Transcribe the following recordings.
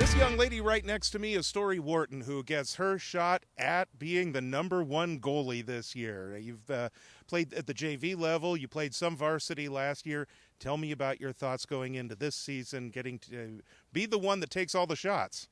This young lady right next to me is Story Wharton, who gets her shot at being the #1 goalie this year. You've played at the JV level. You played some varsity last year. Tell me about your thoughts going into this season, getting to be the one that takes all the shots.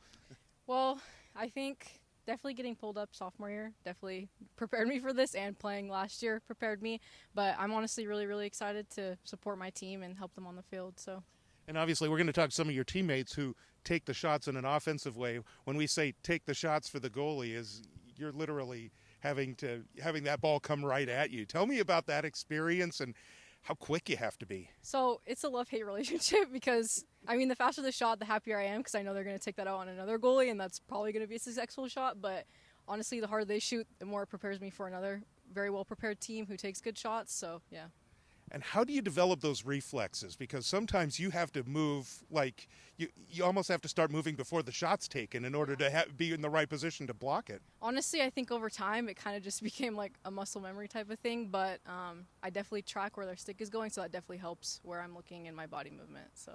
Well, I think definitely getting pulled up sophomore year definitely prepared me for this, and playing last year prepared me. But I'm honestly really, really excited to support my team and help them on the field. So. And obviously, we're going to talk to some of your teammates who take the shots in an offensive way. When we say take the shots for the goalie, is you're literally having that ball come right at you. Tell me about that experience and how quick you have to be. So it's a love-hate relationship because, I mean, the faster the shot, the happier I am because I know they're going to take that out on another goalie, and that's probably going to be a successful shot. But honestly, the harder they shoot, the more it prepares me for another very well-prepared team who takes good shots. So, yeah. And how do you develop those reflexes? Because sometimes you have to move, like you almost have to start moving before the shot's taken in order to be in the right position to block it. Honestly, I think over time it kind of just became like a muscle memory type of thing, but I definitely track where their stick is going, so that definitely helps where I'm looking in my body movement. So.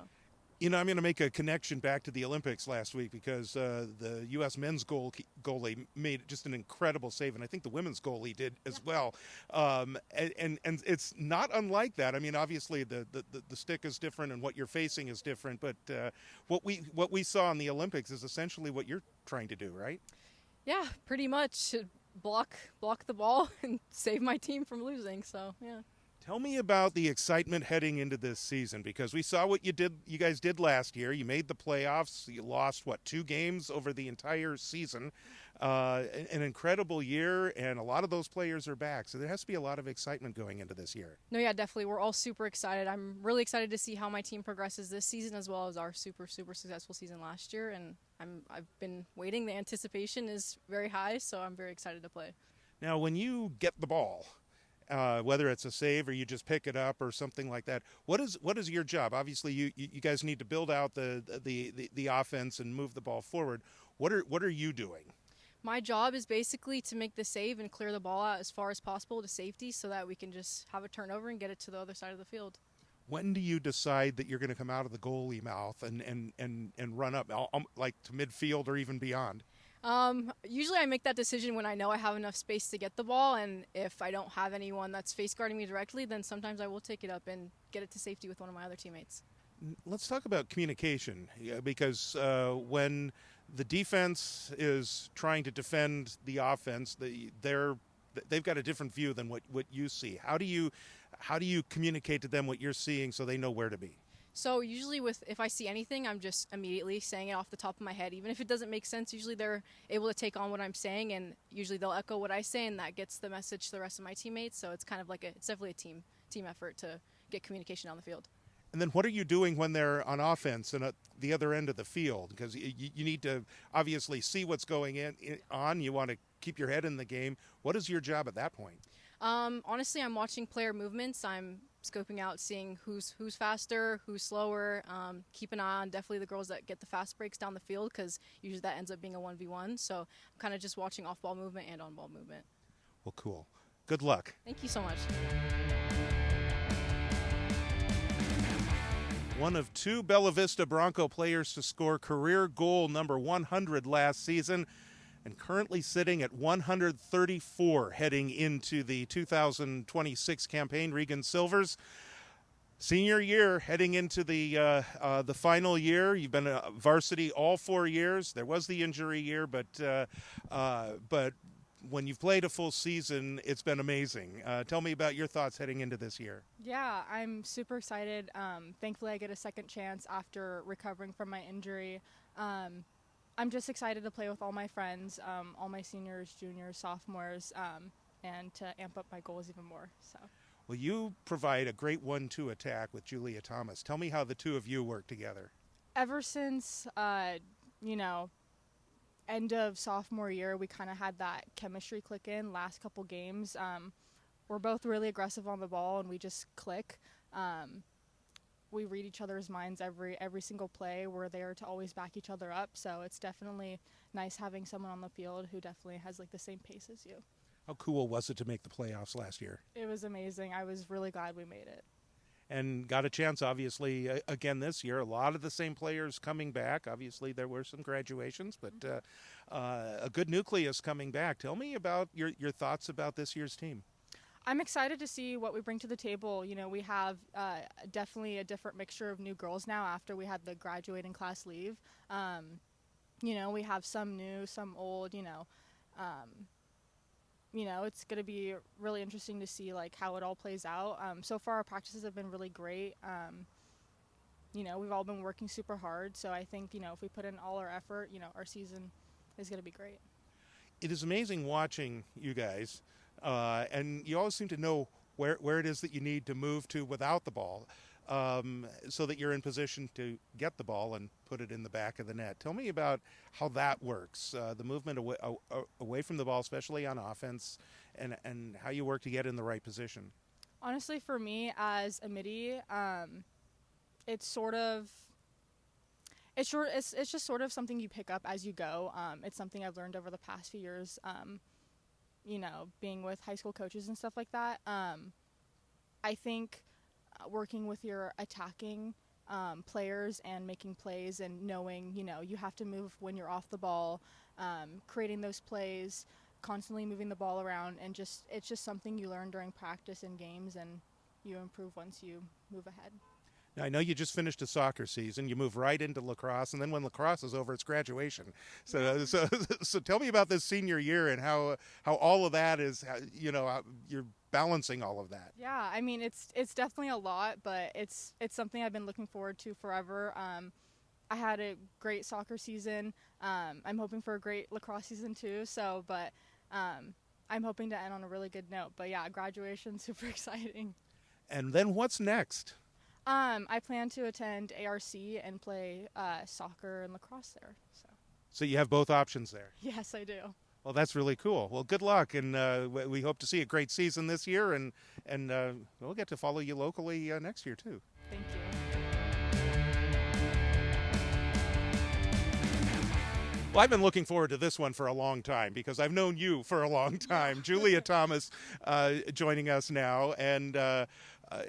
You know, I'm going to make a connection back to the Olympics last week because the U.S. men's goalie made just an incredible save, and I think the women's goalie did as well. And it's not unlike that. I mean, obviously the stick is different and what you're facing is different, but what we saw in the Olympics is essentially what you're trying to do, right? Yeah, pretty much block the ball and save my team from losing. So yeah. Tell me about the excitement heading into this season, because we saw what you guys did last year. You made the playoffs. You lost, 2 games over the entire season. An incredible year, and a lot of those players are back. So there has to be a lot of excitement going into this year. No, yeah, definitely. We're all super excited. I'm really excited to see how my team progresses this season as well as our super, super successful season last year. And I've been waiting. The anticipation is very high, so I'm very excited to play. Now, when you get the ball, whether it's a save or you just pick it up or something like that, what is your job? Obviously, you guys need to build out the offense and move the ball forward. What are you doing? My job is basically to make the save and clear the ball out as far as possible to safety so that we can just have a turnover and get it to the other side of the field. When do you decide that you're going to come out of the goalie mouth and run up like to midfield or even beyond? Usually I make that decision when I know I have enough space to get the ball, and if I don't have anyone that's face guarding me directly, then sometimes I will take it up and get it to safety with one of my other teammates. Let's talk about communication, because when the defense is trying to defend the offense, they've got a different view than what you see. How do you communicate to them what you're seeing so they know where to be? So usually if I see anything, I'm just immediately saying it off the top of my head. Even if it doesn't make sense, usually they're able to take on what I'm saying, and usually they'll echo what I say, and that gets the message to the rest of my teammates. So it's kind of like it's definitely a team effort to get communication on the field. And then what are you doing when they're on offense and at the other end of the field? Because you need to obviously see what's going on. You want to keep your head in the game. What is your job at that point? Honestly, I'm watching player movements. I'm scoping out, seeing who's faster, who's slower. Keep an eye on definitely the girls that get the fast breaks down the field, because usually that ends up being a 1v1. So I'm kind of just watching off-ball movement and on-ball movement. Well, cool. Good luck. Thank you so much. One of 2 Bella Vista Bronco players to score career goal number 100 last season, and currently sitting at 134 heading into the 2026 campaign. Regan Silvers, senior year, heading into the final year. You've been a varsity all 4 years. There was the injury year, but when you've played a full season, it's been amazing. Tell me about your thoughts heading into this year. Yeah, I'm super excited. Thankfully, I get a second chance after recovering from my injury. I'm just excited to play with all my friends, all my seniors, juniors, sophomores, and to amp up my goals even more. So. Well, you provide a great 1-2 attack with Julia Thomas. Tell me how the two of you work together. Ever since, end of sophomore year, we kind of had that chemistry click in last couple games. We're both really aggressive on the ball, and we just click. We read each other's minds every single play. We're there to always back each other up. So it's definitely nice having someone on the field who definitely has like the same pace as you. How cool was it to make the playoffs last year? It was amazing. I was really glad we made it. and got a chance, obviously, again this year. A lot of the same players coming back. Obviously, there were some graduations, but a good nucleus coming back. Tell me about your thoughts about this year's team. I'm excited to see what we bring to the table. You know, we have definitely a different mixture of new girls now after we had the graduating class leave. You know, we have some new, some old, it's going to be really interesting to see like how it all plays out. So far our practices have been really great. We've all been working super hard. So I think, if we put in all our effort, our season is going to be great. It is amazing watching you guys. And you always seem to know where it is that you need to move to without the ball, so that you're in position to get the ball and put it in the back of the net. Tell me about how that works, the movement away from the ball, especially on offense, and how you work to get in the right position. Honestly, for me as a midi, it's just sort of something you pick up as you go. It's something I've learned over the past few years. Being with high school coaches and stuff like that. I think working with your attacking players and making plays and knowing, you have to move when you're off the ball, creating those plays, constantly moving the ball around, and it's just something you learn during practice and games, and you improve once you move ahead. Now, I know you just finished a soccer season. You move right into lacrosse, and then when lacrosse is over, it's graduation. So tell me about this senior year and how all of that is. How you're balancing all of that. Yeah, I mean it's definitely a lot, but it's something I've been looking forward to forever. I had a great soccer season. I'm hoping for a great lacrosse season too. But I'm hoping to end on a really good note. But yeah, graduation, super exciting. And then what's next? I plan to attend ARC and play soccer and lacrosse there. So you have both options there? Yes, I do. Well, that's really cool. Well, good luck, and we hope to see a great season this year, and we'll get to follow you locally next year, too. Thank you. Well, I've been looking forward to this one for a long time because I've known you for a long time. Julia Thomas joining us now, and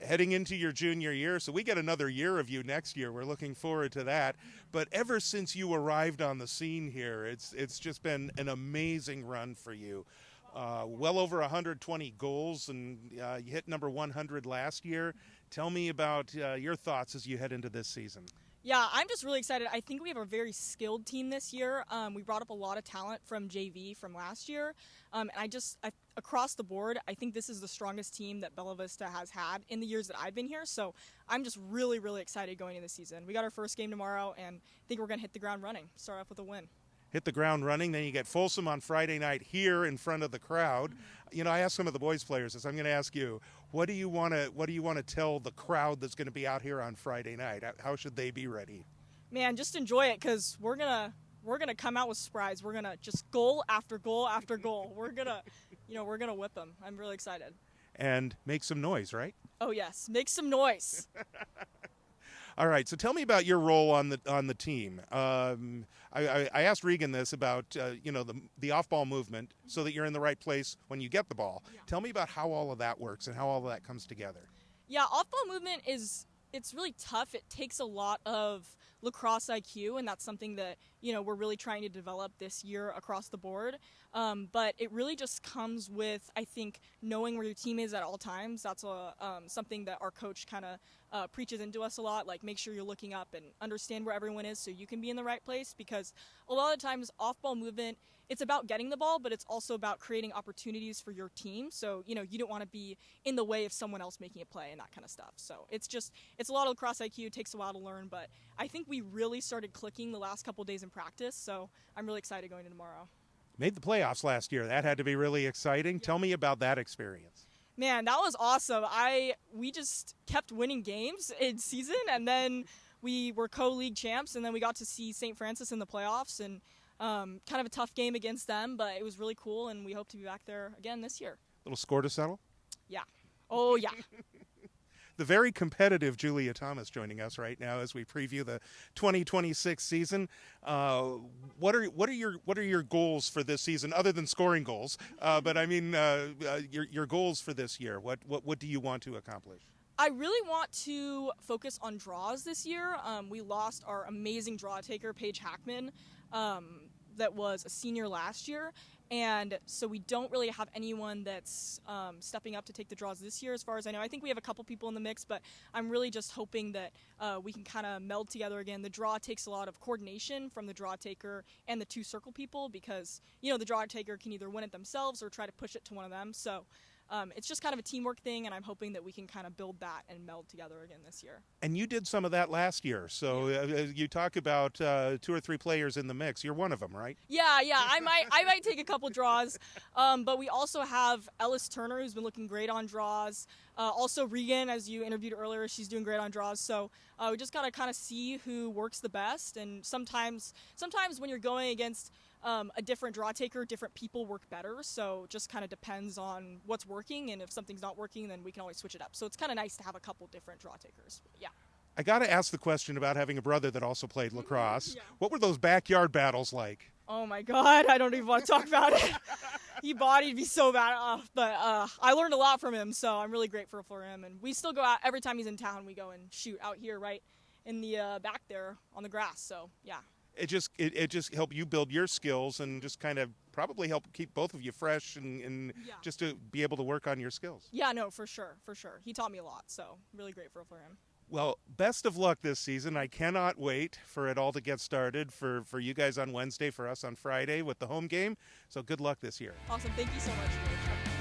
heading into your junior year. So we get another year of you next year. We're looking forward to that. But ever since you arrived on the scene here, it's just been an amazing run for you. Well over 120 goals, and you hit number 100 last year. Tell me about your thoughts as you head into this season. Yeah, I'm just really excited. I think we have a very skilled team this year. We brought up a lot of talent from JV from last year. And across the board, I think this is the strongest team that Bella Vista has had in the years that I've been here. So I'm just really, really excited going into the season. We got our first game tomorrow, and I think we're going to hit the ground running, start off with a win. Hit the ground running, then you get Folsom on Friday night here in front of the crowd. I asked some of the boys players this. I'm going to ask you, what do you want to tell the crowd that's going to be out here on Friday night? How should they be ready? Man, just enjoy it, because we're gonna come out with surprise. We're gonna just goal after goal after goal. We're gonna whip them. I'm really excited. And make some noise, right? Oh yes, make some noise. All right, so tell me about your role on the team. I asked Regan this about the off-ball movement so that you're in the right place when you get the ball. Yeah. Tell me about how all of that works and how all of that comes together. Yeah, off-ball movement it's really tough. It takes a lot of lacrosse IQ, and that's something that we're really trying to develop this year across the board. But it really just comes with, I think, knowing where your team is at all times. That's something that our coach kind of preaches into us a lot. Like, make sure you're looking up and understand where everyone is so you can be in the right place, because a lot of times off-ball movement, it's about getting the ball, but it's also about creating opportunities for your team. So, you don't want to be in the way of someone else making a play and that kind of stuff. So it's a lot of lacrosse IQ. It takes a while to learn, but I think we really started clicking the last couple days in practice. So I'm really excited going to tomorrow. Made the playoffs last year. That had to be really exciting. Yeah. Tell me about that experience. Man, that was awesome. We just kept winning games in season, and then we were co-league champs, and then we got to see St. Francis in the playoffs, and kind of a tough game against them, but it was really cool, and we hope to be back there again this year. Little score to settle? Yeah. Oh, yeah. The very competitive Julia Thomas joining us right now as we preview the 2026 season. What are your goals for this season, other than scoring goals? But I mean, your goals for this year. What do you want to accomplish? I really want to focus on draws this year. We lost our amazing draw taker, Paige Hackman, that was a senior last year. And so we don't really have anyone that's stepping up to take the draws this year, as far as I know. I think we have a couple people in the mix, but I'm really just hoping that we can kind of meld together again. The draw takes a lot of coordination from the draw taker and the two circle people because, the draw taker can either win it themselves or try to push it to one of them. So it's just kind of a teamwork thing, and I'm hoping that we can kind of build that and meld together again this year. And you did some of that last year. So you talk about 2 or 3 players in the mix. You're one of them, right? Yeah. I might take a couple draws. But we also have Ellis Turner, who's been looking great on draws. Also Regan, as you interviewed earlier, she's doing great on draws. So we just got to kind of see who works the best. And sometimes when you're going against a different draw taker, different people work better. So just kind of depends on what's working, and if something's not working, then we can always switch it up. So it's kind of nice to have a couple different draw takers. Yeah. I got to ask the question about having a brother that also played lacrosse. Yeah. What were those backyard battles like? Oh my God, I don't even want to talk about it. He bodied me so bad, but I learned a lot from him, so I'm really grateful for him. And we still go out every time he's in town. We go and shoot out here, right in the back there on the grass. So yeah. It just helped you build your skills and just kind of probably help keep both of you fresh and just to be able to work on your skills. Yeah, no, for sure. He taught me a lot, so really grateful for him. Well, best of luck this season. I cannot wait for it all to get started for you guys on Wednesday, for us on Friday with the home game. So good luck this year. Awesome. Thank you so much, George.